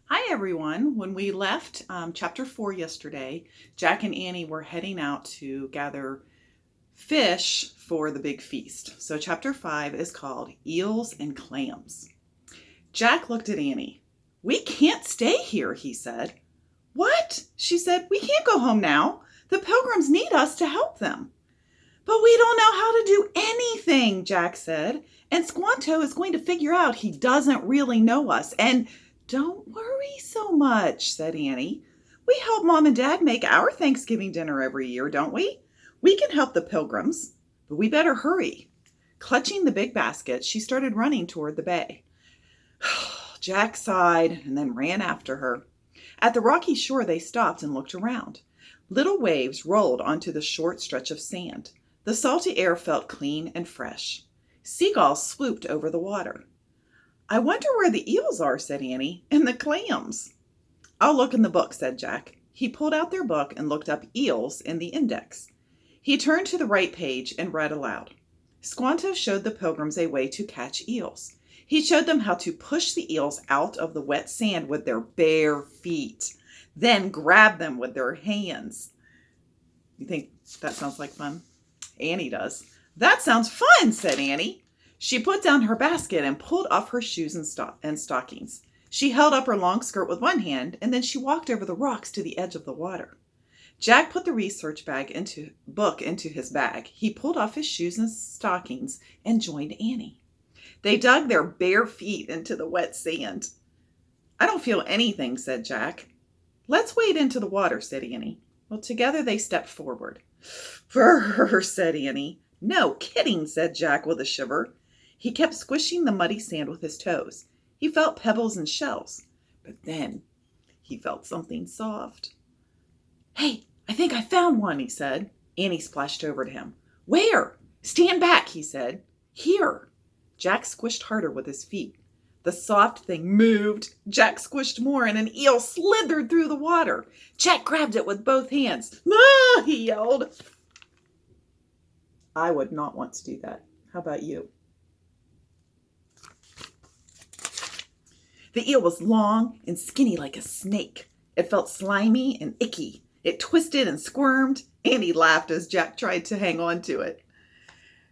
Hi, everyone. When we left chapter 4 yesterday, Jack and Annie were heading out to gather fish for the big feast. So, chapter 5 is called Eels and Clams. Jack looked at Annie. "We can't stay here," he said. "What?" she said. "We can't go home now. The pilgrims need us to help them." "But we don't know how to do anything," Jack said. "And Squanto is going to figure out he doesn't really know us. And don't worry so much," said Annie. "We help Mom and Dad make our Thanksgiving dinner every year, don't we? We can help the pilgrims, but we better hurry." Clutching the big basket, she started running toward the bay. Jack sighed and then ran after her. At the rocky shore, they stopped and looked around. Little waves rolled onto the short stretch of sand. The salty air felt clean and fresh. Seagulls swooped over the water. "I wonder where the eels are," said Annie, "and the clams." "I'll look in the book," said Jack. He pulled out their book and looked up eels in the index. He turned to the right page and read aloud. Squanto showed the pilgrims a way to catch eels. He showed them how to push the eels out of the wet sand with their bare feet, then grab them with their hands. You think that sounds like fun? Annie does. "That sounds fun," said Annie. She put down her basket and pulled off her shoes and stockings. She held up her long skirt with one hand, and then she walked over the rocks to the edge of the water. Jack put the research book into his bag. He pulled off his shoes and stockings and joined Annie. They dug their bare feet into the wet sand. "I don't feel anything," said Jack. "Let's wade into the water," said Annie. Well, together they stepped forward. "Brr," said Annie. "No kidding," said Jack with a shiver. He kept squishing the muddy sand with his toes. He felt pebbles and shells, but then he felt something soft. "Hey, I think I found one," he said. Annie splashed over to him. "Where?" "Stand back," he said. "Here." Jack squished harder with his feet. The soft thing moved. Jack squished more, and an eel slithered through the water. Jack grabbed it with both hands. "Ah!" he yelled. I would not want to do that. How about you? The eel was long and skinny like a snake. It felt slimy and icky. It twisted and squirmed. Annie laughed as Jack tried to hang on to it.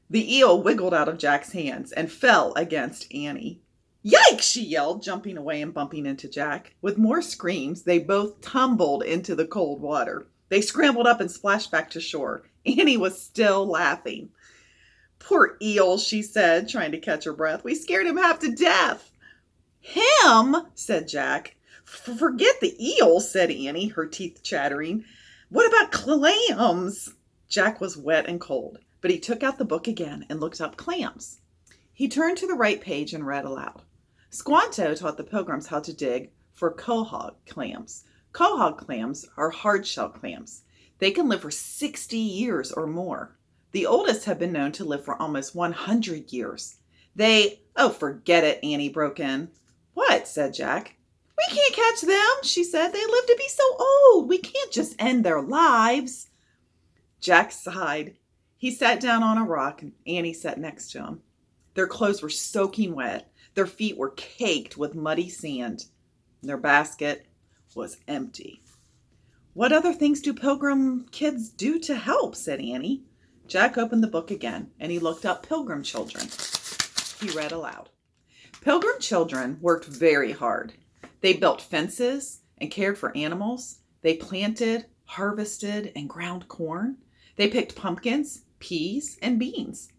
The eel wiggled out of Jack's hands and fell against Annie. "Yikes!" she yelled, jumping away and bumping into Jack. With more screams, they both tumbled into the cold water. They scrambled up and splashed back to shore. Annie was still laughing. "Poor eel," she said, trying to catch her breath. "We scared him half to death." "Him?" said Jack. "Forget the eel," said Annie, her teeth chattering. "What about clams?" Jack was wet and cold, but he took out the book again and looked up clams. He turned to the right page and read aloud. Squanto taught the pilgrims how to dig for quahog clams. Quahog clams are hard-shell clams. They can live for 60 years or more. The oldest have been known to live for almost 100 years. "Oh, forget it," Annie broke in. "What?" said Jack. "We can't catch them," she said. "They live to be so old. We can't just end their lives." Jack sighed. He sat down on a rock, and Annie sat next to him. Their clothes were soaking wet. Their feet were caked with muddy sand. Their basket was empty. "What other things do pilgrim kids do to help?" said Annie. Jack opened the book again, and he looked up pilgrim children. He read aloud. Pilgrim children worked very hard. They built fences and cared for animals. They planted, harvested, and ground corn. They picked pumpkins, peas, and beans.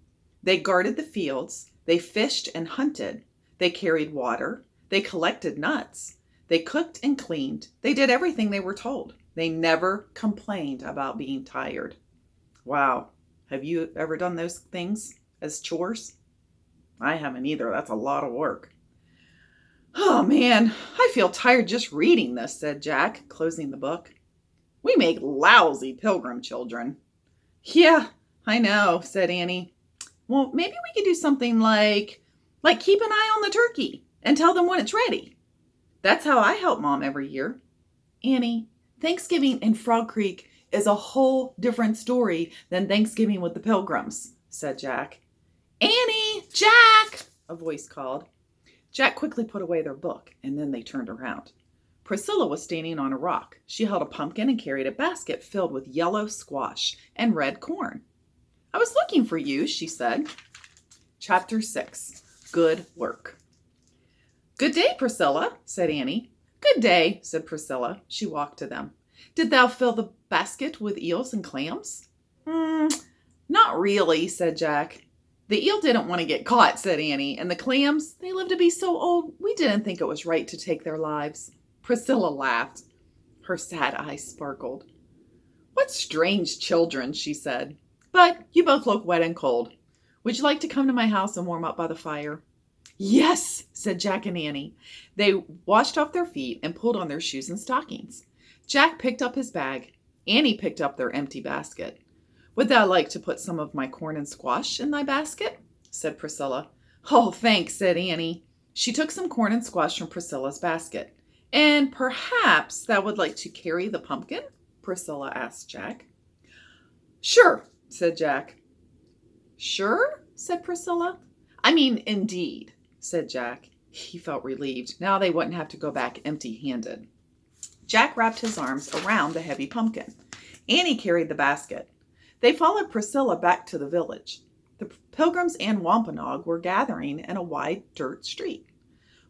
They guarded the fields. They fished and hunted. They carried water. They collected nuts. They cooked and cleaned. They did everything they were told. They never complained about being tired. Wow. Have you ever done those things as chores? I haven't either. That's a lot of work. "Oh, man, I feel tired just reading this," said Jack, closing the book. "We make lousy pilgrim children." "Yeah, I know," said Annie. "Well, maybe we could do something like keep an eye on the turkey and tell them when it's ready. That's how I help Mom every year." "Annie, Thanksgiving in Frog Creek is a whole different story than Thanksgiving with the Pilgrims," said Jack. "Annie! Jack!" a voice called. Jack quickly put away their book, and then they turned around. Priscilla was standing on a rock. She held a pumpkin and carried a basket filled with yellow squash and red corn. "I was looking for you," she said. Chapter 6. Good Work. "Good day, Priscilla," said Annie. "Good day," said Priscilla. She walked to them. "Did thou fill the basket with eels and clams?" Not really," said Jack. "The eel didn't want to get caught," said Annie, "and the clams, they live to be so old, we didn't think it was right to take their lives." Priscilla laughed. Her sad eyes sparkled. "What strange children," she said. "But you both look wet and cold. Would you like to come to my house and warm up by the fire?" "Yes," said Jack and Annie. They washed off their feet and pulled on their shoes and stockings. Jack picked up his bag. Annie picked up their empty basket. "Would thou like to put some of my corn and squash in thy basket?" said Priscilla. "Oh, thanks," said Annie. She took some corn and squash from Priscilla's basket. "And perhaps thou would like to carry the pumpkin?" Priscilla asked Jack. "Sure," said Jack. "Sure?" said Priscilla. "I mean, indeed," said Jack. He felt relieved. Now they wouldn't have to go back empty-handed. Jack wrapped his arms around the heavy pumpkin. Annie carried the basket. They followed Priscilla back to the village. The Pilgrims and Wampanoag were gathering in a wide dirt street.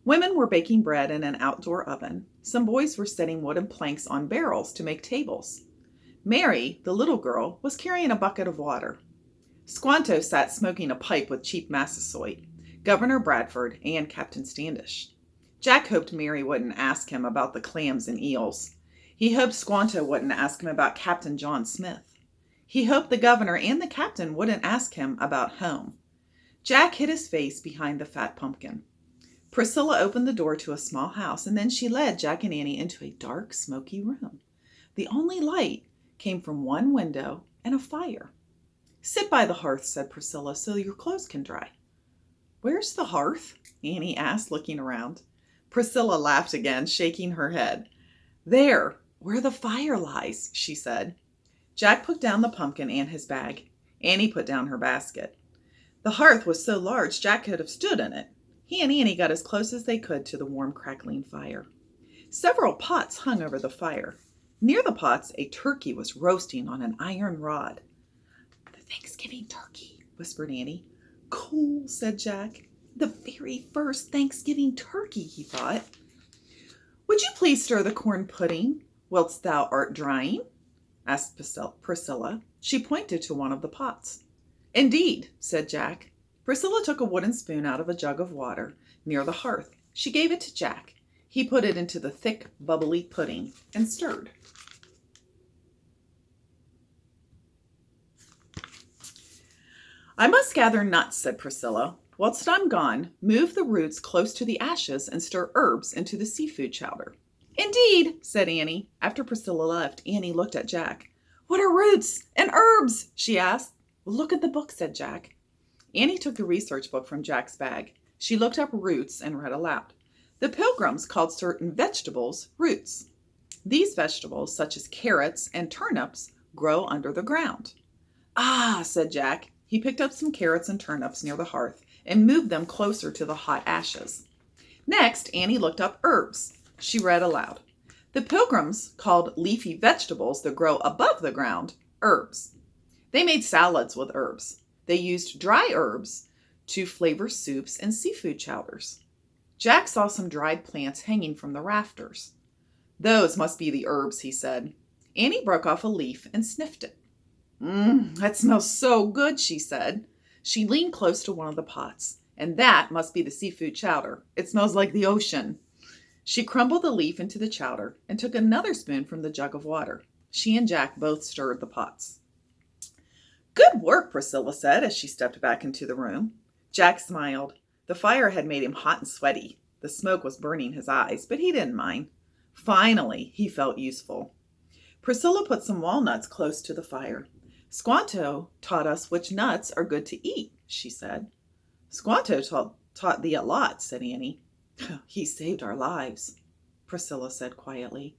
Women were baking bread in an outdoor oven. Some boys were setting wooden planks on barrels to make tables. Mary, the little girl, was carrying a bucket of water. Squanto sat smoking a pipe with Chief Massasoit, Governor Bradford, and Captain Standish. Jack hoped Mary wouldn't ask him about the clams and eels. He hoped Squanto wouldn't ask him about Captain John Smith. He hoped the governor and the captain wouldn't ask him about home. Jack hid his face behind the fat pumpkin. Priscilla opened the door to a small house, and then she led Jack and Annie into a dark, smoky room. The only light came from one window and a fire. "Sit by the hearth," said Priscilla, "so your clothes can dry." "Where's the hearth?" Annie asked, looking around. Priscilla laughed again, shaking her head. "There, where the fire lies," she said. Jack put down the pumpkin and his bag. Annie put down her basket. The hearth was so large Jack could have stood in it. He and Annie got as close as they could to the warm, crackling fire. Several pots hung over the fire. Near the pots, a turkey was roasting on an iron rod. "The Thanksgiving turkey," whispered Annie. "Cool," said Jack. "The very first Thanksgiving turkey," he thought. "Would you please stir the corn pudding whilst thou art drying?" asked Priscilla. She pointed to one of the pots. "Indeed," said Jack. Priscilla took a wooden spoon out of a jug of water near the hearth. She gave it to Jack. He put it into the thick, bubbly pudding and stirred. "I must gather nuts," said Priscilla. "Whilst I'm gone, move the roots close to the ashes and stir herbs into the seafood chowder." "Indeed," said Annie. After Priscilla left, Annie looked at Jack. "What are roots and herbs?" she asked. "Well, look at the book," said Jack. Annie took the research book from Jack's bag. She looked up roots and read aloud. "The Pilgrims called certain vegetables roots. These vegetables, such as carrots and turnips, grow under the ground." "Ah," said Jack. He picked up some carrots and turnips near the hearth and moved them closer to the hot ashes. Next, Annie looked up herbs. She read aloud. "The Pilgrims called leafy vegetables that grow above the ground herbs. They made salads with herbs. They used dry herbs to flavor soups and seafood chowders." Jack saw some dried plants hanging from the rafters. "Those must be the herbs," he said. Annie broke off a leaf and sniffed it. That smells so good," she said. She leaned close to one of the pots. "And that must be the seafood chowder. It smells like the ocean." She crumbled the leaf into the chowder and took another spoon from the jug of water. She and Jack both stirred the pots. "Good work," Priscilla said as she stepped back into the room. Jack smiled. The fire had made him hot and sweaty. The smoke was burning his eyes, but he didn't mind. Finally, he felt useful. Priscilla put some walnuts close to the fire. "Squanto taught us which nuts are good to eat," she said. "Squanto taught thee a lot," said Annie. "He saved our lives," Priscilla said quietly.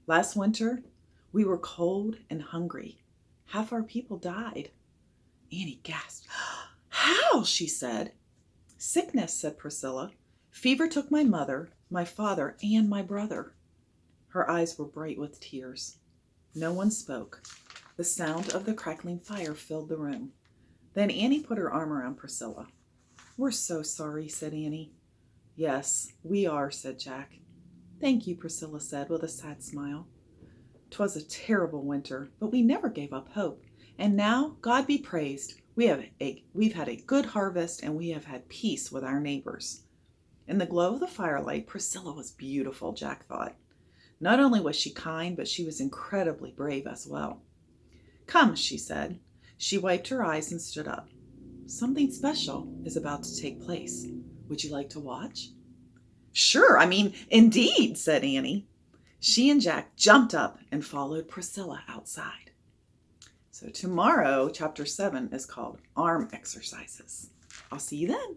"Last winter, we were cold and hungry. Half our people died." Annie gasped. "How?" she said. "Sickness," said Priscilla. "Fever took my mother, my father, and my brother." Her eyes were bright with tears. No one spoke. The sound of the crackling fire filled the room. Then Annie put her arm around Priscilla. "We're so sorry," said Annie. "Yes, we are," said Jack. "Thank you," Priscilla said with a sad smile. "'Twas a terrible winter, but we never gave up hope. And now, God be praised, we've had a good harvest and we have had peace with our neighbors." In the glow of the firelight, Priscilla was beautiful, Jack thought. Not only was she kind, but she was incredibly brave as well. "Come," she said. She wiped her eyes and stood up. "Something special is about to take place. Would you like to watch?" "Sure, indeed," said Annie. She and Jack jumped up and followed Priscilla outside. So tomorrow, chapter 7 is called Arm Exercises. I'll see you then.